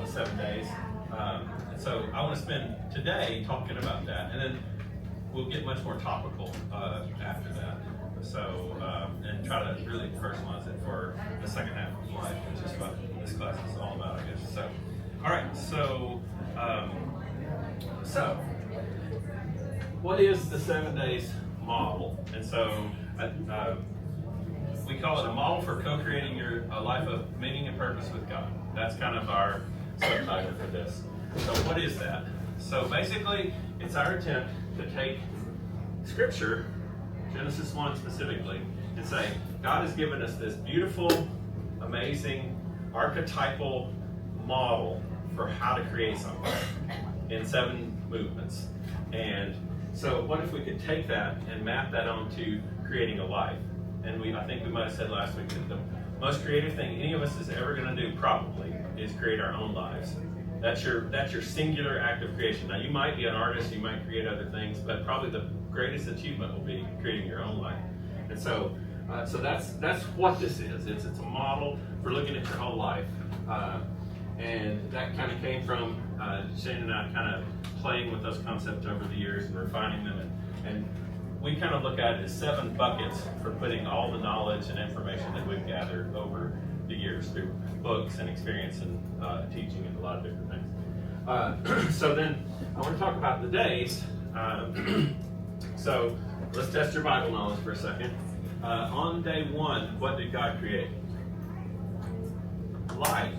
the 7 days. And so I want to spend today talking about that, and then we'll get much more topical after that. So, and try to really personalize it for the second half of life, which is what this class is all about, I guess. So, all right, so what is the 7 days model? And so we call it a model for co-creating a life of meaning and purpose with God. That's kind of our subtitle for this. So what is that? So basically, it's our attempt to take Scripture, Genesis 1 specifically, and say, God has given us this beautiful, amazing, archetypal model for how to create something in 7 movements. And so what if we could take that and map that onto creating a life? And I think we might have said last week that the most creative thing any of us is ever going to do probably is create our own lives. That's your singular act of creation. Now you might be an artist, you might create other things, but probably the greatest achievement will be creating your own life. And so that's what this is. It's a model for looking at your whole life. And that kind of came from Shane and I kind of playing with those concepts over the years and refining them. And we kind of look at it as 7 buckets for putting all the knowledge and information that we've gathered over the years through books and experience and teaching and a lot of different things. So then I want to talk about the days. So let's test your Bible knowledge for a second. On day 1, what did God create? Light.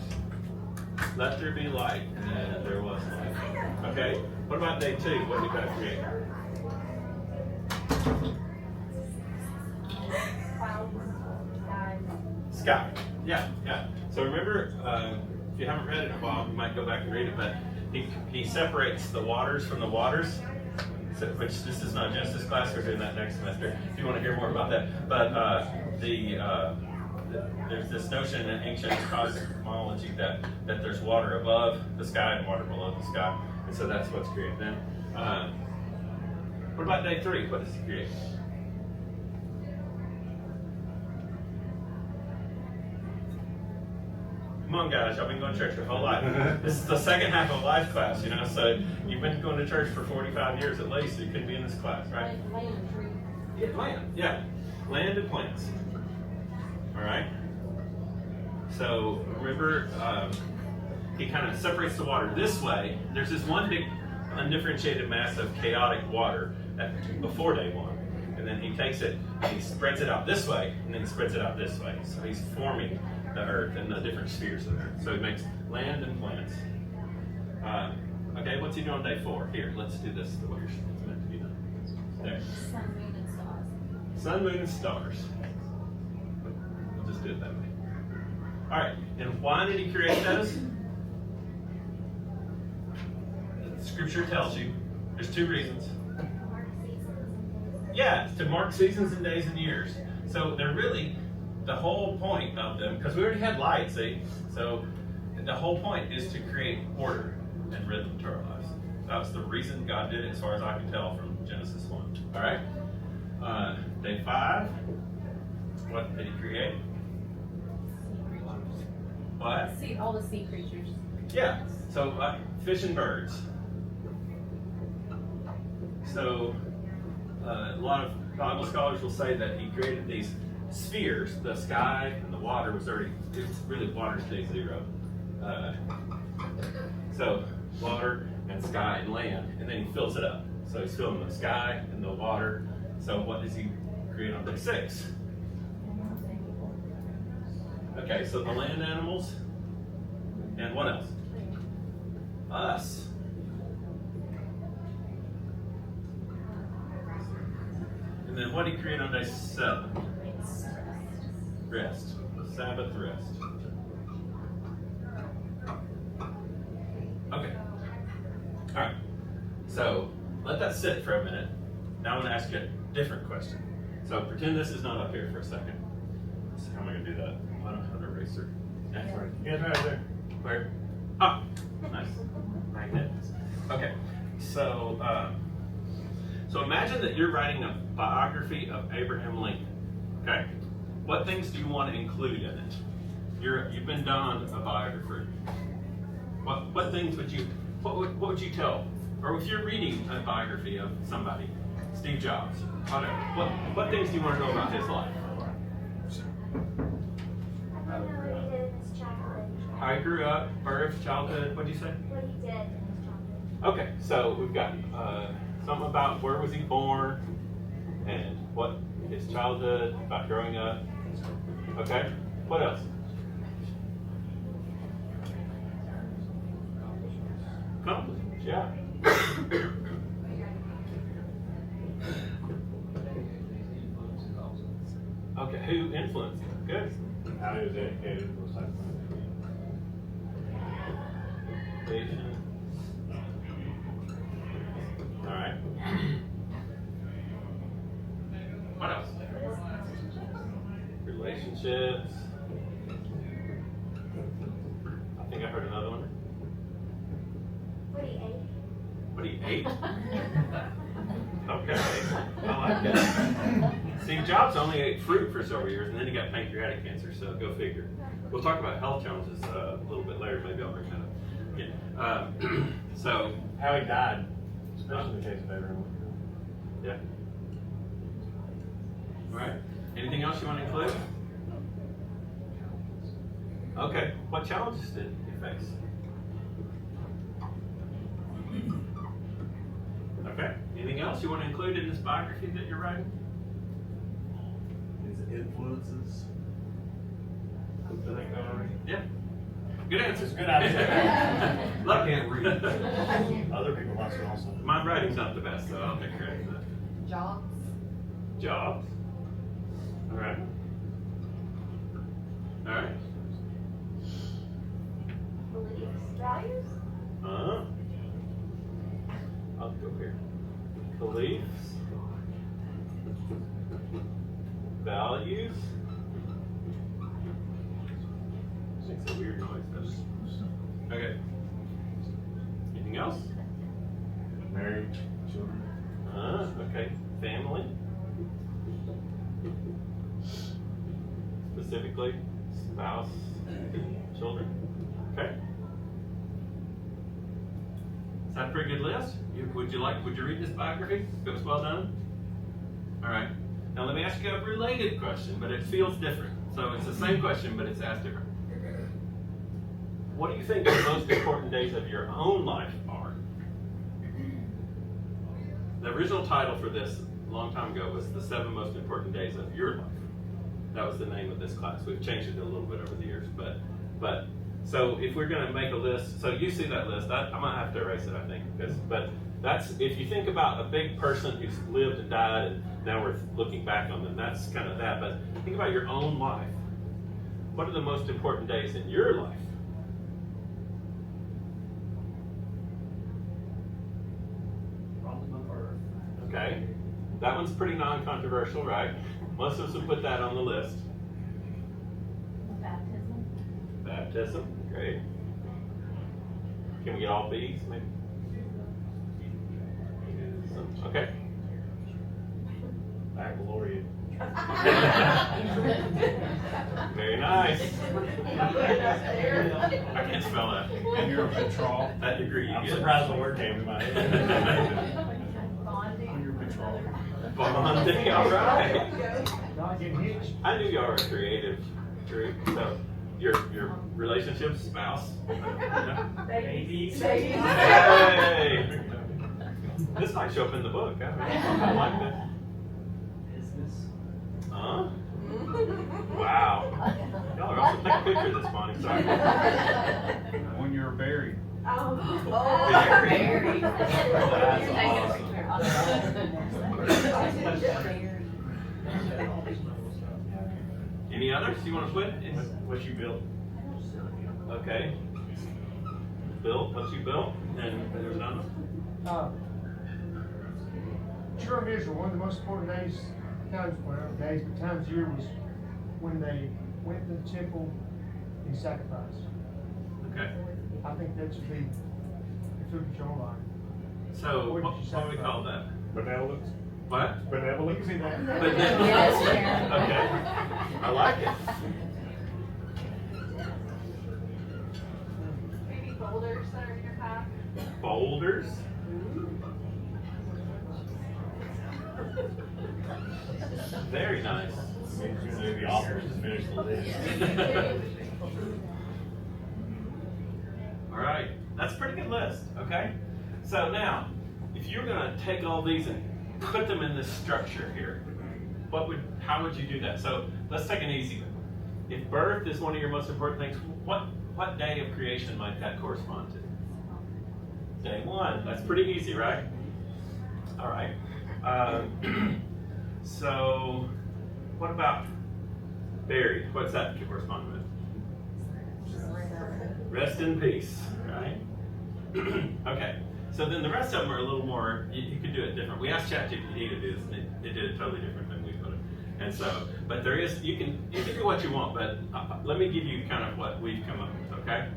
Let there be light, and there was light. Okay, what about day 2? What did God create? Sky. Yeah. So remember, if you haven't read it in a while, you might go back and read it, but he separates the waters from the waters, which this is not Genesis class, we're doing that next semester, if you want to hear more about that. But there's this notion in ancient cosmology that there's water above the sky and water below the sky, and so that's what's created then. What about day 3? What does he create? Come on, guys, y'all been going to church your whole life. This is the second half of life class, so you've been going to church for 45 years at least, so you couldn't be in this class, right? Land and plants. All right? So remember, he kind of separates the water this way. There's this one big undifferentiated mass of chaotic water before day 1. And then he takes it and he spreads it out this way, and then he spreads it out this way. So he's forming the earth and the different spheres of earth. So he makes land and plants. Okay, what's he doing on day 4? Here, let's do this the way it's meant to be done. There. Sun, moon, and stars. Sun, moon, and stars. We'll just do it that way. All right, and why did he create those? Scripture tells you there's 2 reasons. Yeah, to mark seasons and days and years. So they're really the whole point of them, because we already had light, see? So the whole point is to create order and rhythm to our lives. That was the reason God did it, as far as I can tell from Genesis 1. All right? Day 5, what did he create? What? All the sea creatures. Yeah, so fish and birds. So a lot of Bible scholars will say that he created these spheres. The sky and the water it's really water's day 0. So water and sky and land, and then he fills it up. So he's filling the sky and the water. So what does he create on day 6? Okay, so the land animals, and what else? Us. And then what did he create on day 7? Rest. Sabbath rest. Okay. All right. So let that sit for a minute. Now I'm going to ask you a different question. So pretend this is not up here for a second. So how am I going to do that? I don't have an eraser. That's right. Yeah, right there. Where? Ah, nice. Magnet. Okay. So imagine that you're writing a biography of Abraham Lincoln. Okay. What things do you want to include in it? You've been donned a biographer. What things would you, what would you tell? Or if you're reading a biography of somebody, Steve Jobs, whatever, what things do you want to know about his life? How he grew up, birth, childhood, what did you say? What he did in his childhood. Okay, so we've got something about where was he born, and what his childhood, about growing up. Okay, what else? Accomplishments, yeah. Okay, who influenced him? Good. How he was educated, those type of things. Patience. All right. What else? Relationships. I think I heard another one. What he ate. What he ate? Okay, I like that. Steve Jobs only ate fruit for several years, and then he got pancreatic cancer. So go figure. We'll talk about health challenges a little bit later. Maybe I'll bring that up. Yeah. So How he died, especially in the case of Abraham. yeah. All right. Anything else you want to include? Okay. What challenges did you face? Okay. Anything else you want to include in this biography that you're writing? His influences. Did I go already? Yeah. Good answer. Good answer. Look, I can't read. Other people must also. my writing's not the best, so I'll take credit for that. Jobs. Jobs. All right. All right. Beliefs. Values. I'll go here. Beliefs. Values. Makes a weird noise, doesn't it? Okay. Anything else? Married, children. Okay. Family. Specifically, spouse, children. Okay. Is that a pretty good list? Would you read this biography? If it was well done? All right. Now let me ask you a related question, but it feels different. So it's the same question, but it's asked different. What do you think the most important days of your own life are? The original title for this a long time ago was The 7 Most Important Days of Your Life. That was the name of this class. We've changed it a little bit over the years, but so if we're going to make a list, so you see that list, I'm going to have to erase it, I think, but that's, if you think about a big person who's lived and died, and now we're looking back on them, that's kind of that, but think about your own life. What are the most important days in your life? Probably my birth. Okay, that one's pretty non-controversial, right? Most of us would put that on the list. Baptism. Baptism, great. Can we get all B's, maybe? Okay. Baccalaureate. Very nice. I can't spell that. And you're a patrol. That degree you I'm get. surprised the word came to my head. Bonding. You're a patrol. Bonding, all right. Not getting hitched. I knew y'all were a creative group. So your relationship, spouse. Babies. Hey! This might show up in the book. I like that. Business. Huh? Wow. Y'all are awesome. Take a picture of this, Bonnie. Sorry. When you're buried. Very. That's Any others you want to put? What you built. Okay. Built, what you built, and there's another one. Children of Israel, one of the most important days of the year was when they went to the temple and sacrificed. Okay. I think that should be included in your life. So, What what did you do we sacrifice? call that? Benevolence. What? It Benevolence. could be that. Yes, Sharon. Okay. I like it. boulders that are in your path? Boulders. Very nice. Maybe the authors to finish the list. All right, that's a pretty good list, okay? So now, if you're gonna take all these and put them in this structure here, how would you do that? So let's take an easy one. If birth is one of your most important things, what day of creation might that correspond to? Day one. That's pretty easy, right? All right. So what about buried? What's that correspond with? Rest in peace, right? Okay. So then the rest of them are a little more, you could do it different. We asked ChatGPT to do this, and it did it totally different than we put it. And so, but there is, you can do what you want, but let me give you kind of what we've come up with, okay?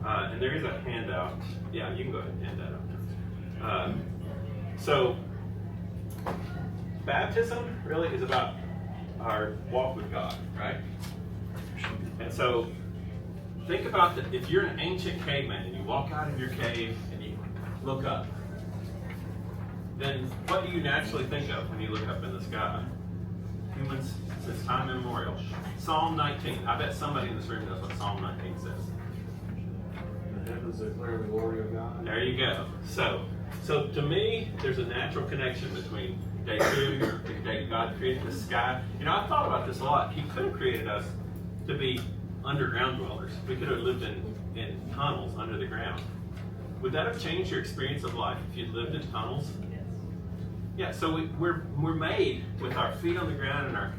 And there is a handout. Yeah, you can go ahead and hand that out. So, baptism really is about our walk with God, right? And so, think about that. If you're an ancient caveman and you walk out of your cave and you look up, then what do you naturally think of when you look up in the sky? Humans since time immemorial. Psalm 19. I bet somebody in this room knows what Psalm 19 says. The heavens declare the glory of God. There you go. So to me, there's a natural connection between day two, the day God created the sky. You know, I've thought about this a lot. He could have created us to be underground dwellers. We could have lived in tunnels under the ground. Would that have changed your experience of life if you'd lived in tunnels? Yeah, so we're made with our feet on the ground and our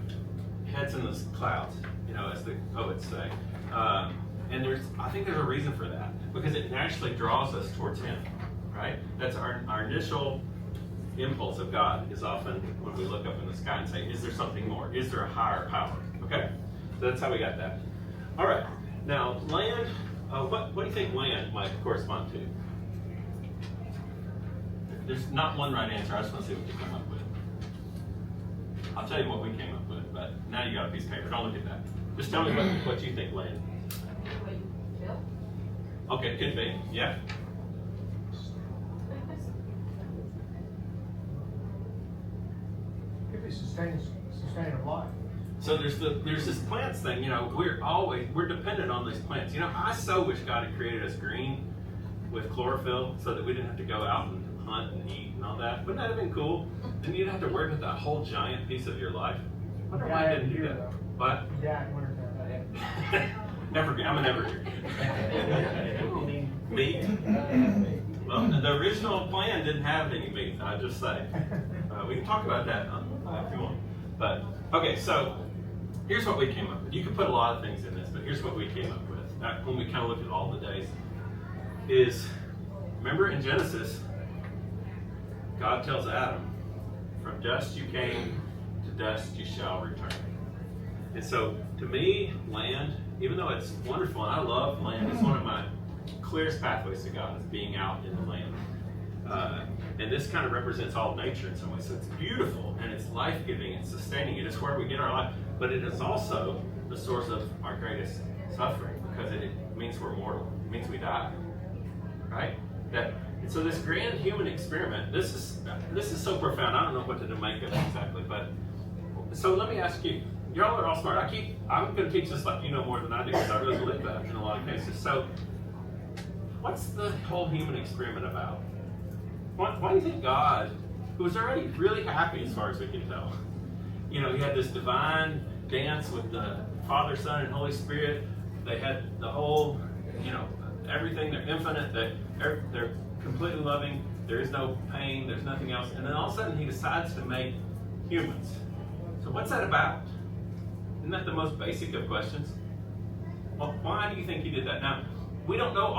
heads in the clouds, you know, as the poets say. And I think there's a reason for that, because it naturally draws us towards Him, right? That's our initial impulse of God is often when we look up in the sky and say, is there something more? Is there a higher power? Okay? So that's how we got that. All right. Now, land, what do you think land might correspond to? There's not one right answer. I just want to see what you come up with. I'll tell you what we came up with, but now you got a piece of paper. Don't look at that. Just tell me what you think land. What you feel? Okay, could be. Yeah. Could be sustainable life. So there's this plants thing, you know, we're dependent on these plants. You know, I so wish God had created us green with chlorophyll so that we didn't have to go out and hunt and eat and all that. Wouldn't that have been cool? Then you'd have to worry about that whole giant piece of your life. I wonder why I didn't do that. What? Yeah, wintertime. I'm a never here. Meat? Well, the original plan didn't have any meat, I just say. We can talk about that if you want. But, okay, so here's what we came up with. You could put a lot of things in this, but here's what we came up with. When we kind of looked at all the days, is, remember in Genesis, God tells Adam, from dust you came, to dust you shall return. And so, to me, land, even though it's wonderful, and I love land, it's one of my clearest pathways to God, is being out in the land. And this kind of represents all of nature in some ways. So it's beautiful, and it's life-giving, and sustaining. It is where we get our life. But it is also the source of our greatest suffering, because it means we're mortal. It means we die. Right? And so this grand human experiment, this is so profound. I don't know what to make of it exactly, but so let me ask you. Y'all are all smart. I'm going to teach this like you know more than I do, because I really believe that in a lot of cases. So what's the whole human experiment about? Why do you think God, who was already really happy as far as we can tell, you know, He had this divine dance with the Father, Son, and Holy Spirit. They had the whole, you know, everything. They're infinite. They're completely loving. There is no pain. There's nothing else. And then all of a sudden He decides to make humans. So what's that about? Isn't that the most basic of questions? Well, why do you think He did that? Now, we don't know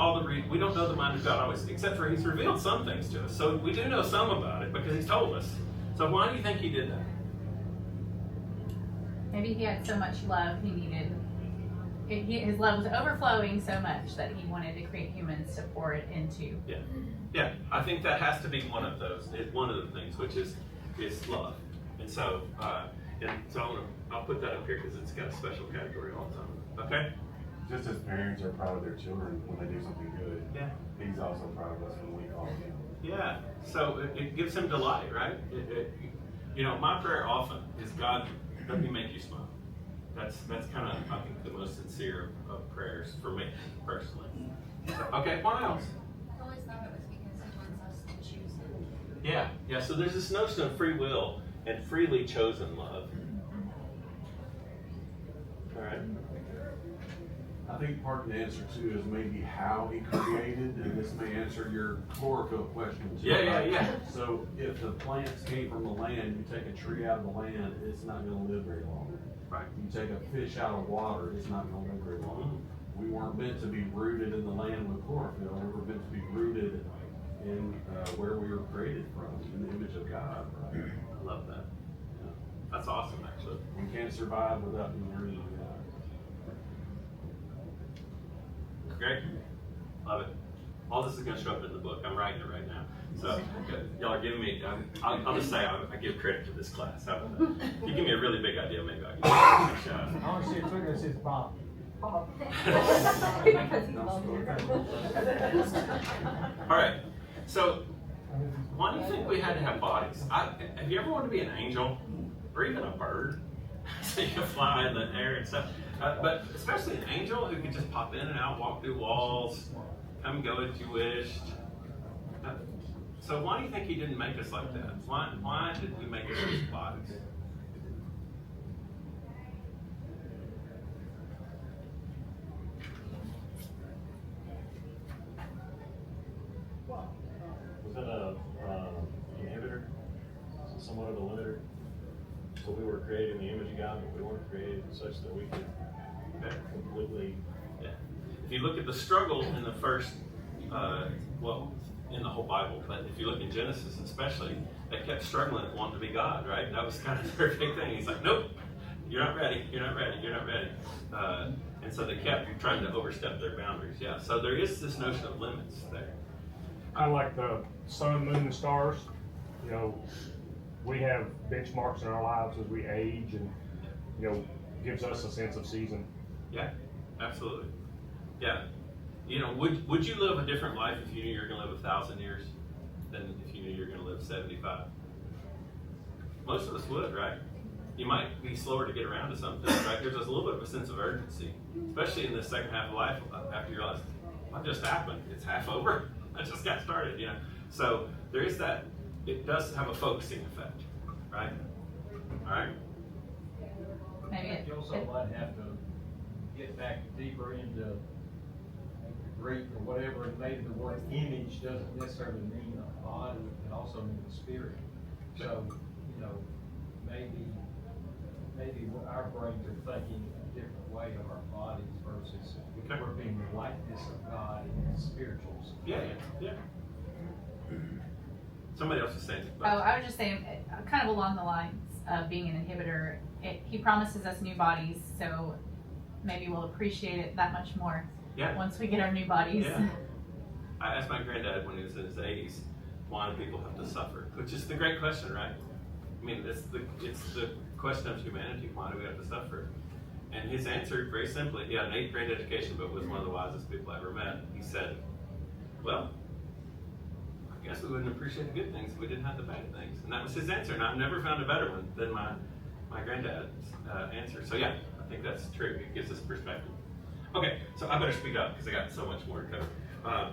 we don't know the mind of God always, except for He's revealed some things to us. So we do know some about it because He's told us. So why do you think He did that? Maybe He had so much love He needed. His love was overflowing so much that He wanted to create humans to pour it into. Yeah. I think that has to be one of those. One of the things, which is love. And so, I'll put that up here because it's got a special category all the time. Okay. Just as parents are proud of their children when they do something good, Yeah. He's also proud of us when we call him. Yeah. So it gives him delight, right? You know, my prayer often is, God, let me make you smile. That's kind of, I think, the most sincere of prayers for me personally. Okay, what else? I always thought it was because he wants us to choose him. Yeah. So there's this notion of free will and freely chosen love. All right. I think part of the answer too is maybe how he created, and this may answer your chlorophyll question too. Yeah. So if the plants came from the land, you take a tree out of the land, it's not gonna live very long. Right. You take a fish out of water, it's not gonna live very long. We weren't meant to be rooted in the land with chlorophyll, we were meant to be rooted in where we were created from, in the image of God, right? I love that. Yeah. That's awesome, actually. We can't survive without being rooted in God. Great. Love it. All this is going to show up in the book. I'm writing it right now. So y'all are giving me, I'll just say I give credit to this class. How about that? If you give me a really big idea, maybe I can give you a shot. I want to see a trigger that says Bob. Because he loves All right. So why do you think we had to have bodies? Have you ever wanted to be an angel or even a bird? So you can fly in the air and stuff. But especially an angel who could just pop in and out, walk through walls, come and go as you wished. So why do you think he didn't make us like that? Why did we make us these bodies? Was it a inhibitor? Somewhat of a limiter? So we were created in the image of God, but we weren't created such that we could completely. Yeah. If you look at the struggle in the first, in the whole Bible, but if you look in Genesis especially, they kept struggling at wanting to be God, right? That was kind of their big thing. He's like, nope, you're not ready, you're not ready, you're not ready. And so they kept trying to overstep their boundaries. Yeah. So there is this notion of limits there. Kind of like the sun, moon, and stars. You know, we have benchmarks in our lives as we age, and gives us a sense of season. Yeah, absolutely. Yeah. You know, would you live a different life if you knew you were going to live 1,000 years than if you knew you were going to live 75? Most of us would, right? You might be slower to get around to something, right? There's a little bit of a sense of urgency, especially in the second half of life after you realize, what just happened? It's half over. I just got started, So there is that. It does have a focusing effect, right? All right. Maybe You also might have to get back deeper into Greek or whatever, and maybe the word image doesn't necessarily mean a body, it can also mean a spirit. So, maybe our brains are thinking a different way of our bodies versus we're being the likeness of God in the spirituals. Yeah. Somebody else is saying it. Oh, I was just saying, kind of along the lines of being an inhibitor, he promises us new bodies, so maybe we'll appreciate it that much more once we get our new bodies. Yeah. I asked my granddad when he was in his 80s, why do people have to suffer? Which is the great question, right? I mean, it's the question of humanity. Why do we have to suffer? And his answer, very simply, he had an 8th grade education, but was one of the wisest people I ever met. He said, well, I guess we wouldn't appreciate the good things if we didn't have the bad things. And that was his answer, and I've never found a better one than my granddad's answer. So yeah, I think that's true. It gives us perspective. Okay, so I better speed up because I got so much more to cover.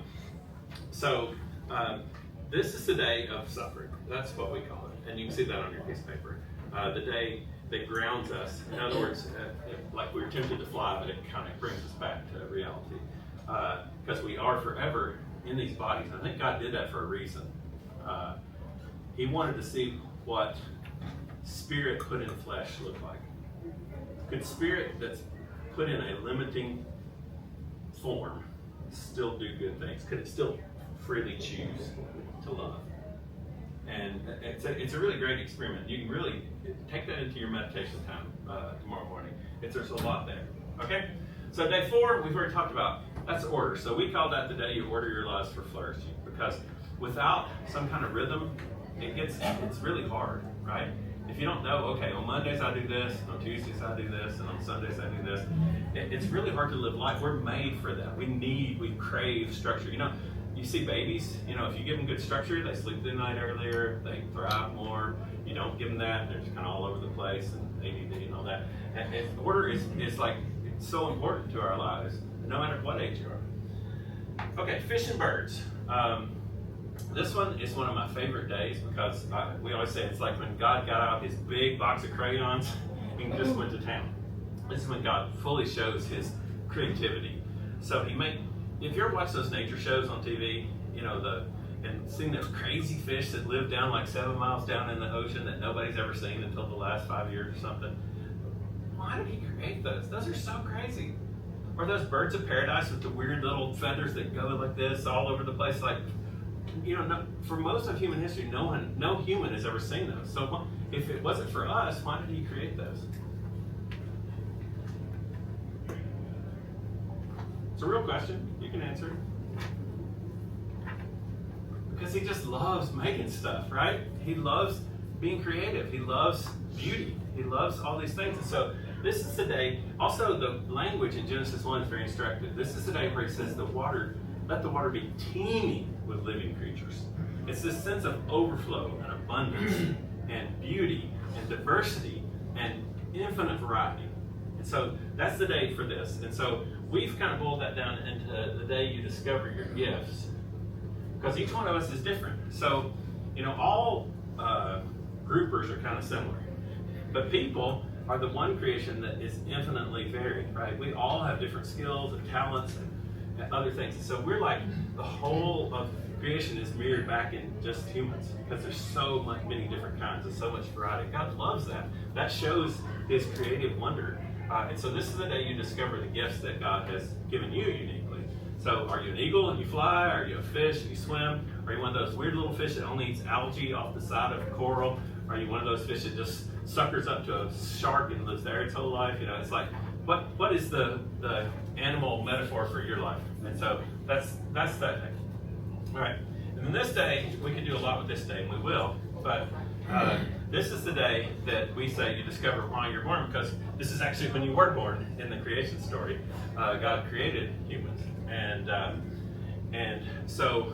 This is the day of suffering. That's what we call it. And you can see that on your piece of paper. The day that grounds us. In other words, like we were tempted to fly, but it kind of brings us back to reality. Because we are forever in these bodies. I think God did that for a reason. He wanted to see what spirit put in flesh looked like. Could spirit that's put in a limiting form still do good things? Could it still freely choose to love? And it's a really great experiment. You can really take that into your meditation time tomorrow morning. There's a lot there. Okay? So day 4, we've already talked about, that's order. So we call that the day you order your lives for flourishing. Because without some kind of rhythm, it's really hard, right? If you don't know, okay, on Mondays I do this, on Tuesdays I do this, and on Sundays I do this, it's really hard to live life. We're made for that. We crave structure. You know, you see babies, you know, if you give them good structure, they sleep through the night earlier, they thrive more. You don't give them that, they're just kind of all over the place and ADD and all that. And order is like, it's so important to our lives, no matter what age you are. Okay, fish and birds. This one is one of my favorite days because we always say it's like when God got out his big box of crayons and just went to town. This is when God fully shows his creativity. So if you ever watch those nature shows on TV, you know, and seeing those crazy fish that live down like 7 miles down in the ocean that nobody's ever seen until the last 5 years or something. Why did he create those? Those are so crazy. Or those birds of paradise with the weird little feathers that go like this all over the place. Like, you know, for most of human history, no human has ever seen those. So if it wasn't for us, why did he create those? It's a real question. You can answer it. Because he just loves making stuff, right? He loves being creative. He loves beauty. He loves all these things. And so this is the day. Also, the language in Genesis 1 is very instructive. This is the day where he says let the water be teeming with living creatures. It's this sense of overflow and abundance and beauty and diversity and infinite variety. And so that's the day for this. And so we've kind of boiled that down into the day you discover your gifts. Because each one of us is different. So, you know, all groupers are kind of similar. But people are the one creation that is infinitely varied, right? We all have different skills and talents and other things. So we're like, the whole of creation is mirrored back in just humans. Because there's so many different kinds and so much variety. God loves that. That shows his creative wonder. And so this is the day you discover the gifts that God has given you uniquely. So are you an eagle and you fly? Are you a fish and you swim? Are you one of those weird little fish that only eats algae off the side of a coral? Are you one of those fish that just suckers up to a shark and lives there its whole life? You know, it's like, what is the animal metaphor for your life? And so that's that day. All right. And then this day, we can do a lot with this day, and we will. But this is the day that we say you discover why you're born, because this is actually when you were born in the creation story. God created humans. And so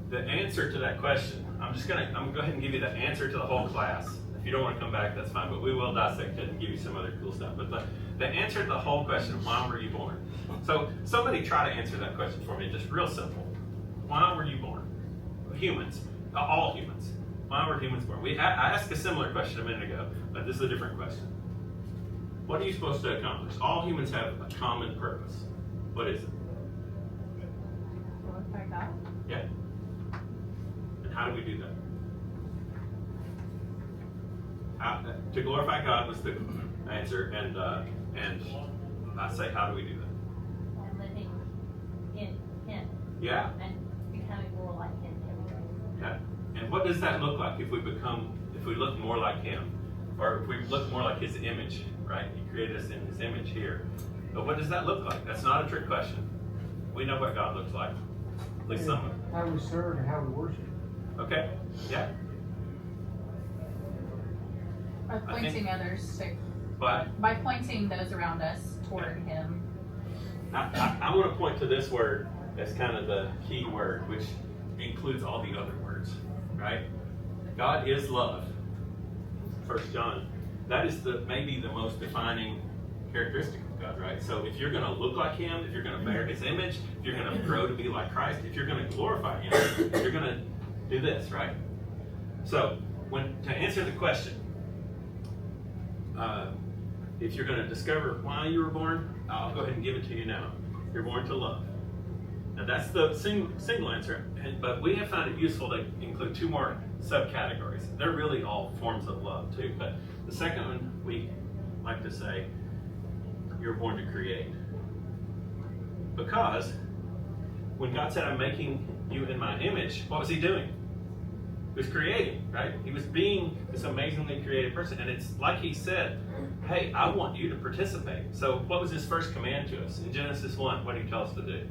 the answer to that question, I'm gonna go ahead and give you the answer to the whole class. If you don't want to come back, that's fine, but we will dissect it and give you some other cool stuff. But the answer to the whole question, why were you born? So somebody try to answer that question for me, just real simple. Why were you born? Humans, all humans. Why were humans born? I asked a similar question a minute ago, but this is a different question. What are you supposed to accomplish? All humans have a common purpose. What is it? Glorify God. Yeah. And how do we do that? To glorify God was the answer, and I say, how do we do that? And living in him. Yeah. And becoming more like him every day. Yeah. And what does that look like if we look more like him? Or if we look more like his image, right? He created us in his image here. But what does that look like? That's not a trick question. We know what God looks like. At least some of it. How we serve and how we worship. Okay? Yeah. By pointing others to, But by pointing those around us toward him. I want to point to this word as kind of the key word, which includes all the other words, right? God is love. 1 John. That is maybe the most defining characteristic of God, right? So if you're going to look like him, if you're going to bear his image, if you're going to grow to be like Christ, if you're going to glorify him, you're going to do this, right? So to answer the question, if you're going to discover why you were born, I'll go ahead and give it to you now. You're born to love. Now that's the single answer, but we have found it useful to include two more subcategories. They're really all forms of love too, but the second one we like to say, you're born to create. Because when God said, I'm making you in my image, what was he doing? He was creating, right? He was being this amazingly creative person. And it's like he said, hey, I want you to participate. So what was his first command to us? In Genesis 1, what did he tell us to do?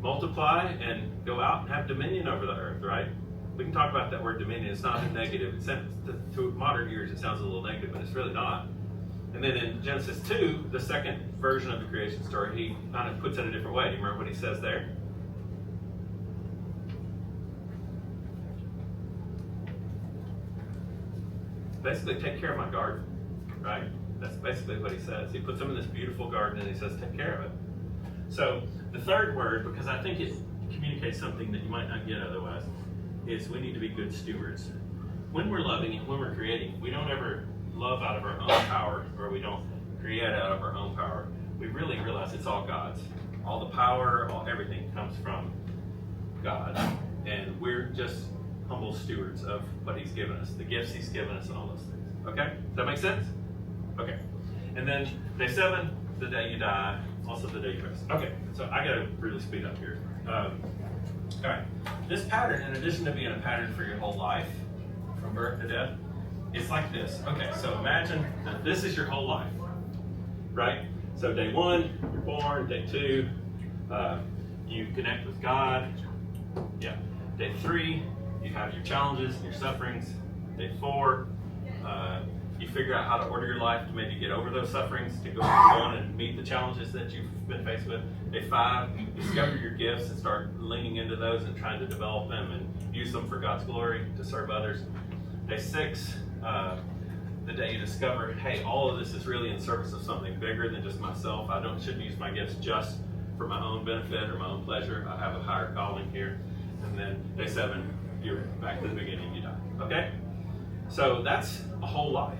Multiply and go out and have dominion over the earth, right? we can talk about that word dominion. It's not a negative. It sounds, to modern ears, it sounds a little negative, but it's really not. And then in Genesis 2, the second version of the creation story, he kind of puts it a different way. Do you remember what he says there? Basically, take care of my garden, right? That's basically what he says. He puts them in this beautiful garden and he says, take care of it. So the third word, because I think it communicates something that you might not get otherwise, is we need to be good stewards. When we're loving and when we're creating, we don't ever love out of our own power, or we don't create out of our own power. We really realize it's all God's. All the power, everything comes from God. And we're just humble stewards of what he's given us, the gifts he's given us and all those things. Okay? Does that make sense? Okay. And then day 7, the day you die, also the day you rest. Okay, so I gotta really speed up here. All right, this pattern, in addition to being a pattern for your whole life, from birth to death, it's like this. Okay, so imagine that this is your whole life, right? So day 1, you're born. Day 2, you connect with God. Yeah. Day 3, you have your challenges and your sufferings. Day 4, you figure out how to order your life to maybe get over those sufferings, to go on and meet the challenges that you've been faced with. Day 5, you discover your gifts and start leaning into those and trying to develop them and use them for God's glory to serve others. Day 6, the day you discover, hey, all of this is really in service of something bigger than just myself. I shouldn't use my gifts just for my own benefit or my own pleasure. I have a higher calling here. And then day 7, you're back to the beginning, you die. Okay? So that's a whole life.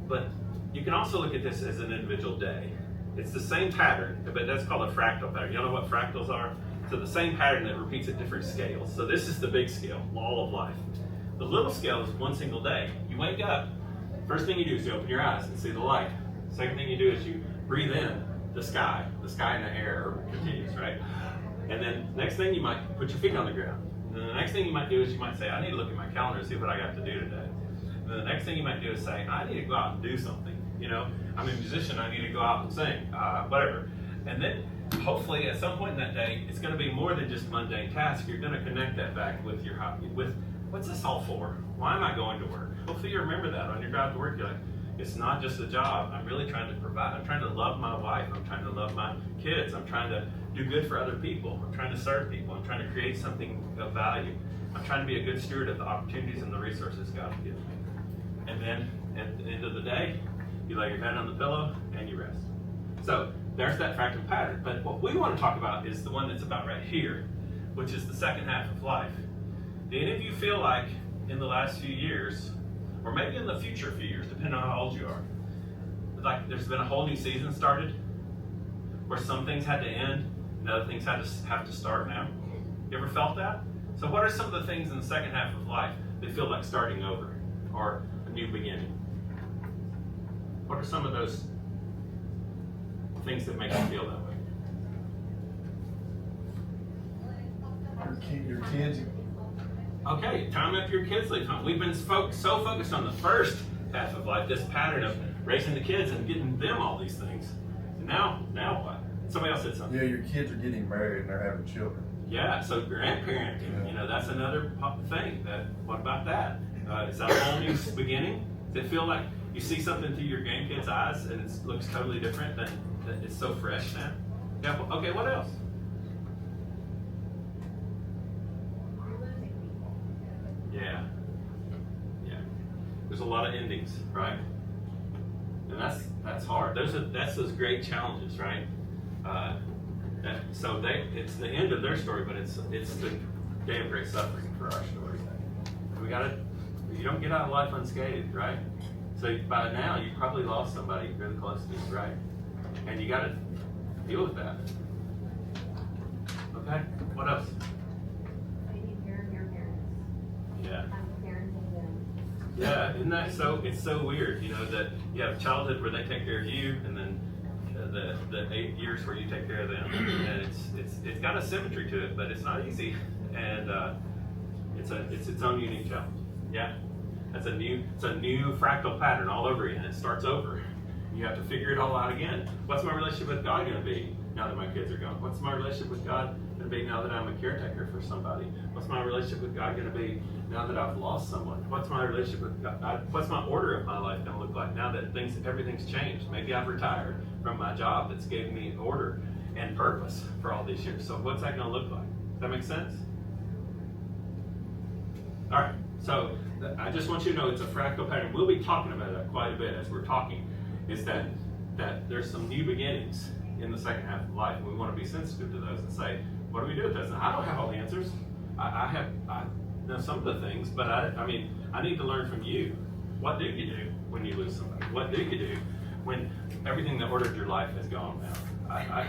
But you can also look at this as an individual day. It's the same pattern, but that's called a fractal pattern. You know what fractals are? So the same pattern that repeats at different scales. So this is the big scale, all of life. The little scale is one single day. You wake up, first thing you do is you open your eyes and see the light. Second thing you do is you breathe in the sky and the air continues, right? And then next thing you might put your feet on the ground. And then the next thing you might do is you might say, I need to look at my calendar and see what I got to do today. And then the next thing you might do is say, I need to go out and do something. You know, I'm a musician, I need to go out and sing, whatever. And then hopefully at some point in that day, it's going to be more than just mundane tasks. You're going to connect that back with your hobby, with what's this all for? Why am I going to work? Hopefully you remember that on your drive to work. You're like, it's not just a job. I'm really trying to provide. I'm trying to love my wife. I'm trying to love my kids. I'm trying to do good for other people. I'm trying to serve people. I'm trying to create something of value. I'm trying to be a good steward of the opportunities and the resources God has given me. And then at the end of the day, you lay your head on the pillow and you rest. So there's that fractal pattern. But what we want to talk about is the one that's about right here, which is the second half of life. Do any of you feel like in the last few years, or maybe in the future few years, depending on how old you are, like there's been a whole new season started, where some things had to end and other things have to start now? You ever felt that? So what are some of the things in the second half of life that feel like starting over or a new beginning? What are some of those things that make you feel that way? Your kids. Okay, time after your kids leave home. We've been so focused on the first half of life, this pattern of raising the kids and getting them all these things. And now what? Somebody else said something. Yeah, your kids are getting married and they're having children. Yeah, so grandparenting, you know, that's another thing. What about that? Is that a whole new beginning? Does it feel like you see something through your grandkids' eyes and it looks totally different than it's so fresh now? Yeah, okay, what else? Yeah. There's a lot of endings, right? And that's hard. That's those great challenges, right? So it's the end of their story, but it's the day of great suffering for our story. You don't get out of life unscathed, right? So by now you probably lost somebody really close to you, right? And you got to deal with that. Okay. What else? Taking care of your parents. Yeah. I'm parenting them. Yeah, isn't that so? It's so weird, you know, that you have childhood where they take care of you, and then the 8 years where you take care of them, and it's got a symmetry to it, but it's not easy, and it's its own unique challenge. Yeah, it's a new fractal pattern all over again. It starts over. You have to figure it all out again. What's my relationship with God going to be? now that my kids are gone? What's my relationship with God going to be now that I'm a caretaker for somebody? What's my relationship with God going to be now that I've lost someone? What's my relationship with God? What's my order of my life going to look like now that everything's changed? Maybe I've retired from my job that's gave me order and purpose for all these years. So what's that going to look like? Does that make sense? All right, so I just want you to know it's a fractal pattern. We'll be talking about that quite a bit as we're talking, is that there's some new beginnings in the second half of life, and we want to be sensitive to those and say, what do we do with this? And I don't have all the answers. I know some of the things, but I mean, I need to learn from you. What do you do when you lose somebody? What do you do when everything that ordered your life has gone now?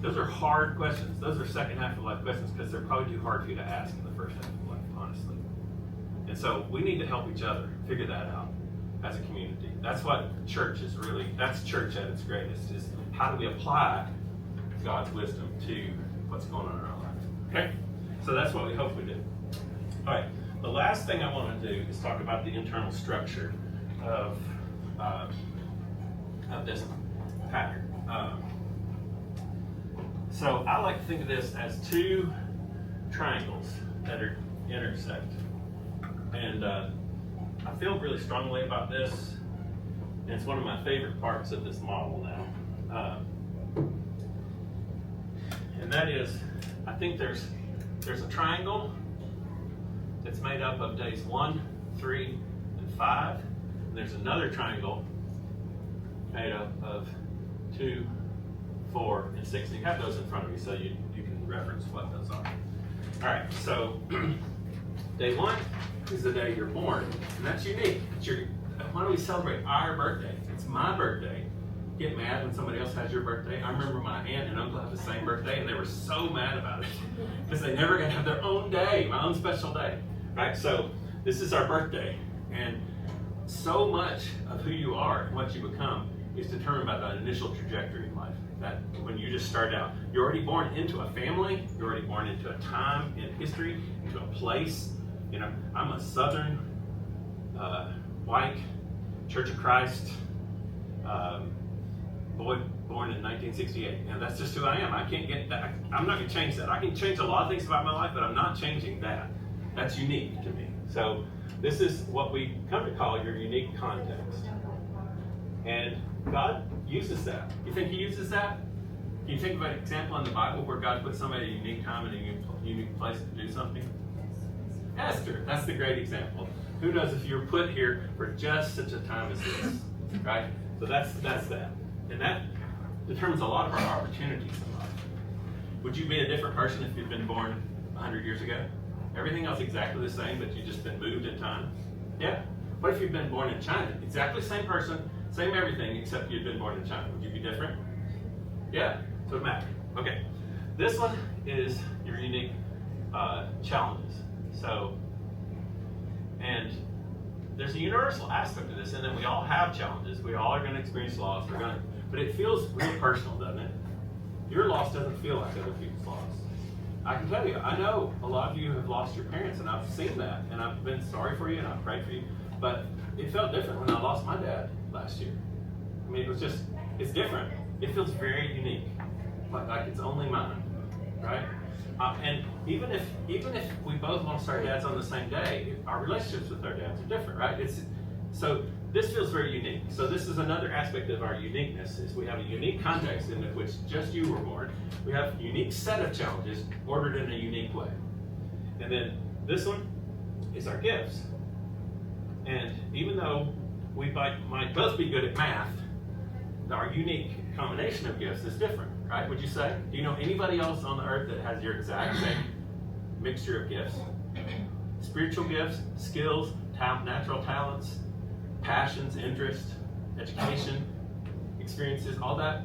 Those are hard questions. Those are second half of life questions because they're probably too hard for you to ask in the first half of life, honestly. And so we need to help each other figure that out as a community. That's what church is really, that's church at its greatest, is how do we apply God's wisdom to what's going on in our life. Okay? So that's what we hope we do. All right. The last thing I want to do is talk about the internal structure of this pattern. So I like to think of this as two triangles that are intersect. And I feel really strongly about this. And it's one of my favorite parts of this model now. And that is, I think there's a triangle that's made up of days 1, 3, and 5. And there's another triangle made up of 2, 4, and 6. And you have those in front of you so you can reference what those are. All right, so day 1 is the day you're born, and that's unique. Why don't we celebrate our birthday? It's my birthday. Get mad when somebody else has your birthday. I remember my aunt and uncle had the same birthday, and they were so mad about it because they never got to have their own day, my own special day. Right? So this is our birthday, and so much of who you are and what you become is determined by that initial trajectory in life. That when you just start out, you're already born into a family, you're already born into a time in history, into a place. You know, I'm a Southern, white, Church of Christ, boy born in 1968. And that's just who I am. I can't get that. I'm not going to change that. I can change a lot of things about my life, but I'm not changing that. That's unique to me. So this is what we come to call your unique context. And God uses that. You think He uses that? Can you think of an example in the Bible where God put somebody at a unique time and a unique place to do something? Esther, that's the great example. Who knows if you're put here for just such a time as this, right? So that's that. And that determines a lot of our opportunities in life. Would you be a different person if you'd been born 100 years ago? Everything else exactly the same, but you've just been moved in time? Yeah. What if you'd been born in China? Exactly the same person, same everything, except you'd been born in China. Would you be different? Yeah. So it matters. Okay. This one is your unique challenges. So, and there's a universal aspect of this, and then we all have challenges. We all are going to experience loss. But it feels real personal, doesn't it? Your loss doesn't feel like other people's loss. I can tell you, I know a lot of you have lost your parents, and I've seen that, and I've been sorry for you, and I've prayed for you. But it felt different when I lost my dad last year. I mean, it's different. It feels very unique, like it's only mine, right? And even if we both lost our dads on the same day, our relationships with our dads are different, right? So this feels very unique. So this is another aspect of our uniqueness, is we have a unique context in which just you were born. We have a unique set of challenges ordered in a unique way. And then this one is our gifts. And even though we might both be good at math, our unique combination of gifts is different, right? Would you say? Do you know anybody else on the earth that has your exact same mixture of gifts? Spiritual gifts, skills, natural talents, passions, interests, education, experiences, all that.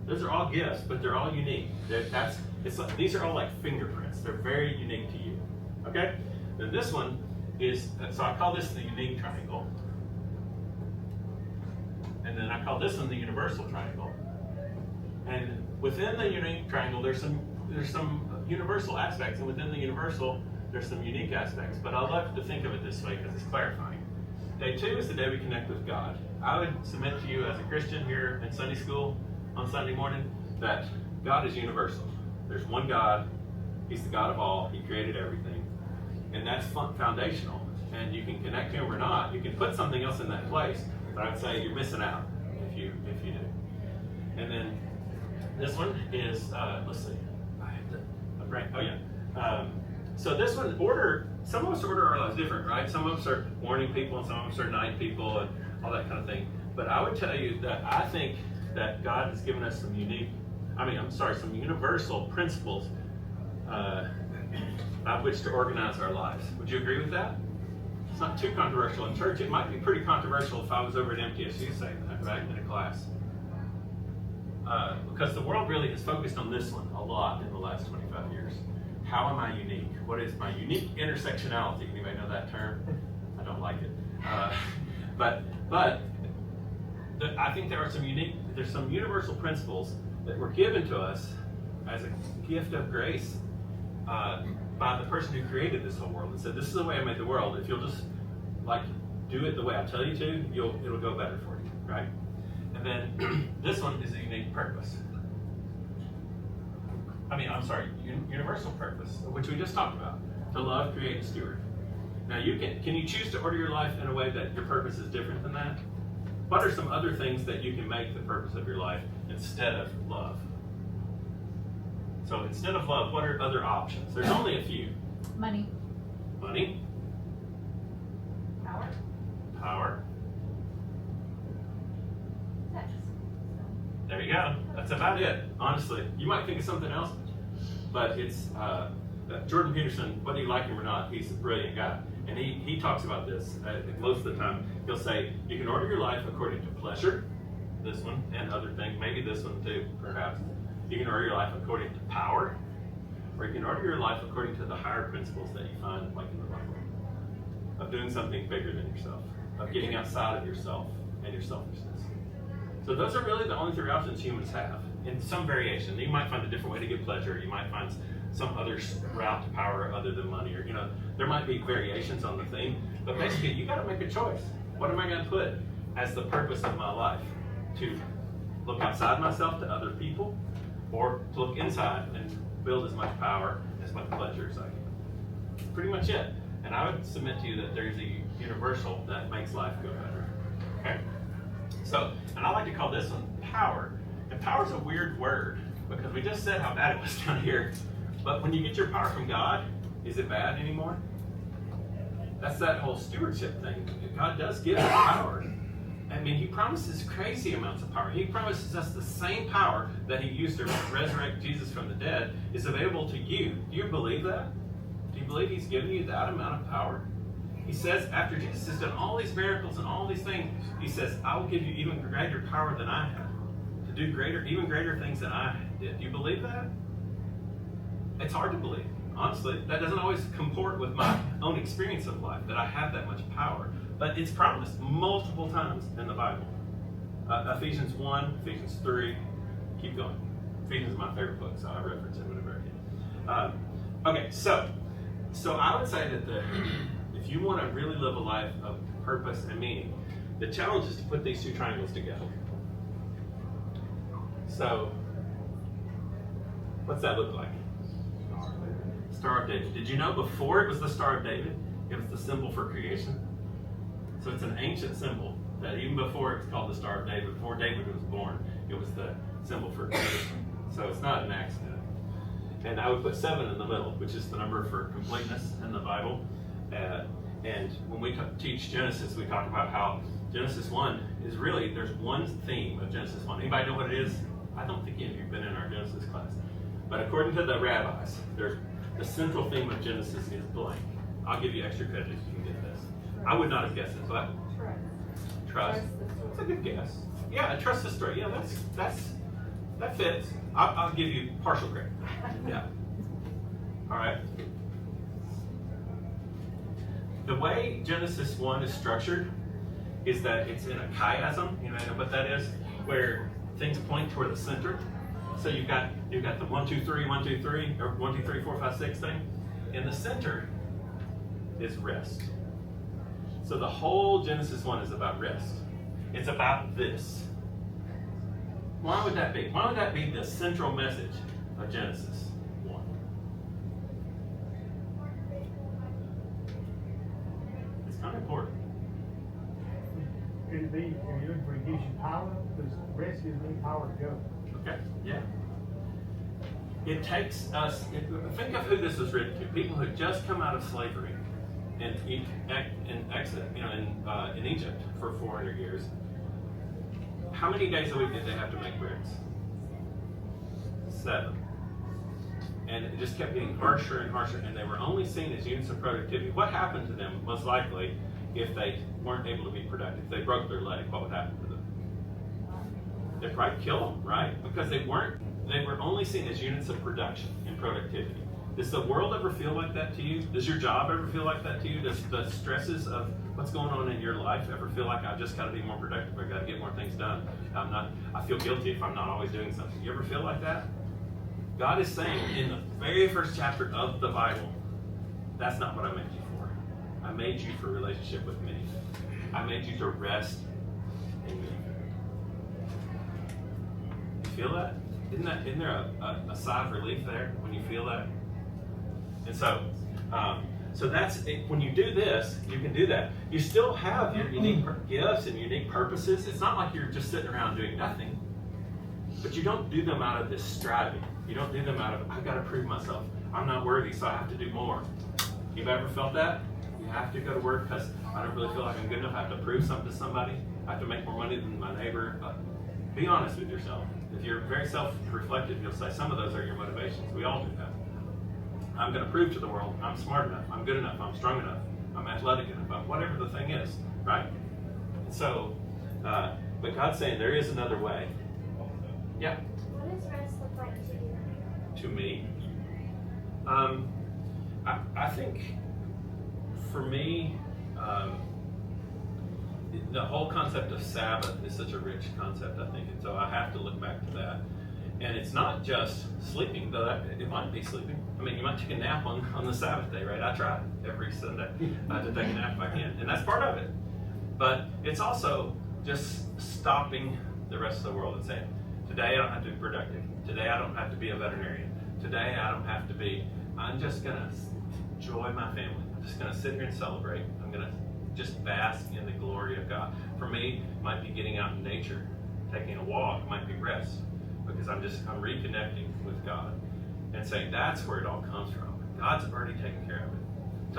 Those are all gifts, but they're all unique. These are all like fingerprints. They're very unique to you. Okay? Then this one is, so I call this the unique triangle. And then I call this one the universal triangle. And within the unique triangle, there's some universal aspects, and within the universal, there's some unique aspects. But I love to think of it this way because it's clarifying. Day 2 is the day we connect with God. I would submit to you as a Christian here in Sunday school on Sunday morning, that God is universal. There's one God. He's the God of all. He created everything. And that's foundational. And you can connect to him or not. You can put something else in that place, but I'd say you're missing out if you do. And then this one is, let's see. I have the brain. Oh, yeah. So this one, some of us order our lives different, right? Some of us are morning people and some of us are night people and all that kind of thing. But I would tell you that I think that God has given us some universal principles by which to organize our lives. Would you agree with that? It's not too controversial in church. It might be pretty controversial if I was over at MTSU saying that, right, in a class. Because the world really has focused on this one a lot in the last 25 years. How am I unique? What is my unique intersectionality? Anybody know that term? I don't like it. But I think there's some universal principles that were given to us as a gift of grace by the person who created this whole world and said, this is the way I made the world. If you'll just do it the way I tell you to, it'll go better for you, right? And then this one is a unique purpose. Universal purpose, which we just talked about, to love, create, and steward. Now can you choose to order your life in a way that your purpose is different than that? What are some other things that you can make the purpose of your life instead of love? So instead of love, what are other options? There's only a few. Money. Money. Power. Power. Sex. There you go. That's about it, honestly. You might think of something else, but it's Jordan Peterson, whether you like him or not, he's a brilliant guy. And he talks about this most of the time. He'll say, you can order your life according to pleasure, this one, and other things, maybe this one too, perhaps. You can order your life according to power, or you can order your life according to the higher principles that you find, like in the Bible, of doing something bigger than yourself, of getting outside of yourself and your selfishness. So those are really the only three options humans have, in some variation. You might find a different way to get pleasure. You might find some other route to power other than money, or there might be variations on the theme. But basically, you got to make a choice. What am I going to put as the purpose of my life? To look outside myself to other people, or to look inside and build as much power, as much pleasure as I can. Pretty much it. And I would submit to you that there's a universal that makes life go better. Okay? So, and I like to call this one power. And power is a weird word, because we just said how bad it was down here. But when you get your power from God, is it bad anymore? That's that whole stewardship thing. God does give us power. I mean, he promises crazy amounts of power. He promises us the same power that he used to resurrect Jesus from the dead is available to you. Do you believe that? Do you believe he's given you that amount of power? He says, after Jesus has done all these miracles and all these things, he says, I will give you even greater power than I have, to do even greater things than I did. Do you believe that? It's hard to believe, honestly. That doesn't always comport with my own experience of life, that I have that much power. But it's promised multiple times in the Bible. Ephesians 1, Ephesians 3, keep going. Ephesians is my favorite book, so I reference it whenever I can. Okay, so I would say that if you want to really live a life of purpose and meaning, the challenge is to put these two triangles together. So, what's that look like? Star of David. Did you know before it was the Star of David, it was the symbol for creation? So it's an ancient symbol that even before it's called the Star of David, before David was born, it was the symbol for creation. So it's not an accident. And I would put 7 in the middle, which is the number for completeness in the Bible. And when we teach Genesis, we talk about how Genesis 1 is really, there's one theme of Genesis 1. Anybody know what it is? I don't think any of you have been in our Genesis class. But according to the rabbis, the central theme of Genesis is blank. I'll give you extra credit if you can get this. I would not have guessed it, but trust. That's a good guess. Yeah, trust the story. Yeah, that fits. I'll give you partial credit. Yeah. All right. The way Genesis 1 is structured is that it's in a chiasm. You know what that is? Where things point toward the center. So you've got the 1, 2, 3, 1, 2, 3, or 1, 2, 3, 4, 5, 6 thing. In the center is rest. So the whole Genesis 1 is about rest. It's about this. Why would that be? Why would that be the central message of Genesis 1? It's kind of important. It'd be, if you're looking for, it gives you power, because rest gives me power to go. Okay, yeah. It takes us, think of who this was written to. People who had just come out of slavery in Egypt for 400 years. How many days a week did they have to make bricks? 7. And it just kept getting harsher and harsher, and they were only seen as units of productivity. What happened to them, most likely, if they weren't able to be productive? If they broke their leg, what would happen to them? They'd probably kill them, right? Because they were only seen as units of production and productivity. Does the world ever feel like that to you? Does your job ever feel like that to you? Does the stresses of what's going on in your life ever feel like I've just got to be more productive? I've got to get more things done. I feel guilty if I'm not always doing something. You ever feel like that? God is saying in the very first chapter of the Bible, that's not what I made you for. I made you for a relationship with me. I made you to rest in me. You feel that? Isn't there a sigh of relief there when you feel that? And so that's it. When you do this, you can do that. You still have your unique gifts and unique purposes. It's not like you're just sitting around doing nothing, but you don't do them out of this striving. You don't do them out of, I've got to prove myself. I'm not worthy, so I have to do more. You've ever felt that? You have to go to work because I don't really feel like I'm good enough. I have to prove something to somebody. I have to make more money than my neighbor. Be honest with yourself. If you're very self-reflective, you'll say some of those are your motivations. We all do that. I'm going to prove to the world I'm smart enough, I'm good enough, I'm strong enough, I'm athletic enough, whatever the thing is, right? So, but God's saying there is another way. Yeah? What does rest look like to you? To me? I think for me, the whole concept of Sabbath is such a rich concept, I think, and so I have to look back to that. And it's not just sleeping, though it might be sleeping. I mean, you might take a nap on the Sabbath day, right? I try every Sunday to take a nap if I can, and that's part of it. But it's also just stopping the rest of the world and saying, today I don't have to be productive. Today I don't have to be a veterinarian. Today I don't have to be, I'm just going to enjoy my family. I'm just going to sit here and celebrate. I'm going to just bask in the glory of God. For me, it might be getting out in nature, taking a walk. It might be rest. Because I'm reconnecting with God and saying that's where it all comes from. God's already taken care of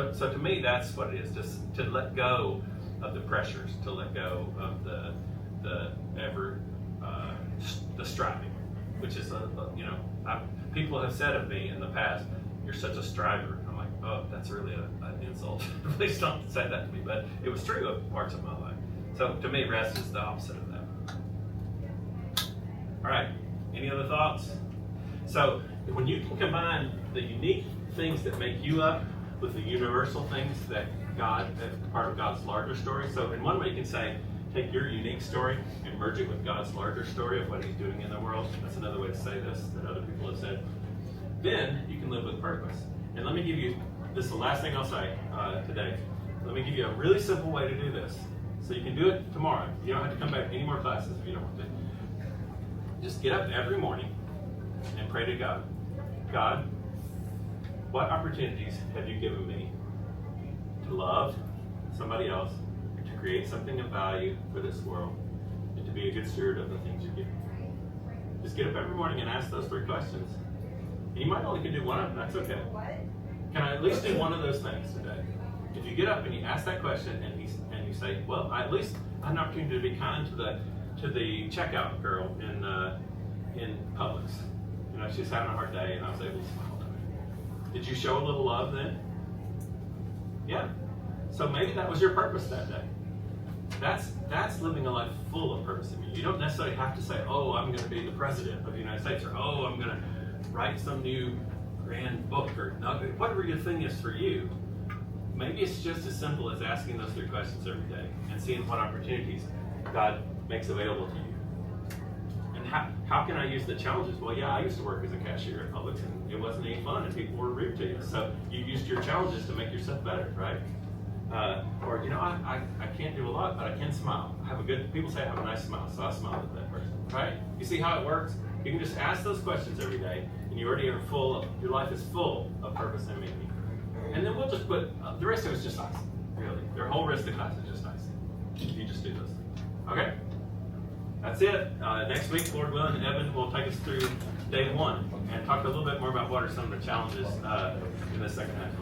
it. So to me, that's what it is, just to let go of the pressures, to let go of the striving, which is people have said of me in the past, you're such a striver. I'm like, oh, that's really an insult. Please don't say that to me, but it was true of parts of my life. So to me, rest is the opposite of that. All right. Any other thoughts? So when you can combine the unique things that make you up with the universal things that part of God's larger story. So in one way you can say, take your unique story and merge it with God's larger story of what he's doing in the world. That's another way to say this that other people have said. Then you can live with purpose. And let me give you, this is the last thing I'll say today. Let me give you a really simple way to do this. So you can do it tomorrow. You don't have to come back to any more classes if you don't want to. Just get up every morning and pray to God. God, what opportunities have you given me to love somebody else, to create something of value for this world, and to be a good steward of the things you give me? Just get up every morning and ask those 3 questions. And you might only can do one of them, that's okay. Can I at least do one of those things today? If you get up and you ask that question and you say, well, I at least had an opportunity to be kind to the checkout girl in Publix. You know, she's having a hard day and I was able to smile to her. Did you show a little love then? Yeah. So maybe that was your purpose that day. That's living a life full of purpose in you. You don't necessarily have to say, oh, I'm going to be the president of the United States, or oh, I'm going to write some new grand book, or whatever your thing is for you. Maybe it's just as simple as asking those 3 questions every day and seeing what opportunities God makes available to you. And how can I use the challenges? Well, yeah, I used to work as a cashier at Publix, and it wasn't any fun, and people were rude to you. So you used your challenges to make yourself better, right? Or, I can't do a lot, but I can smile. People say I have a nice smile, so I smile at that person. right? You see how it works? You can just ask those questions every day, and you already are your life is full of purpose and meaning. And then we'll just put, the rest of it's just icing, really. Their whole rest of the class is just icing. You just do those things. Okay? That's it. Next week, Lord willing, Evan will take us through day 1 and talk a little bit more about what are some of the challenges in the second half.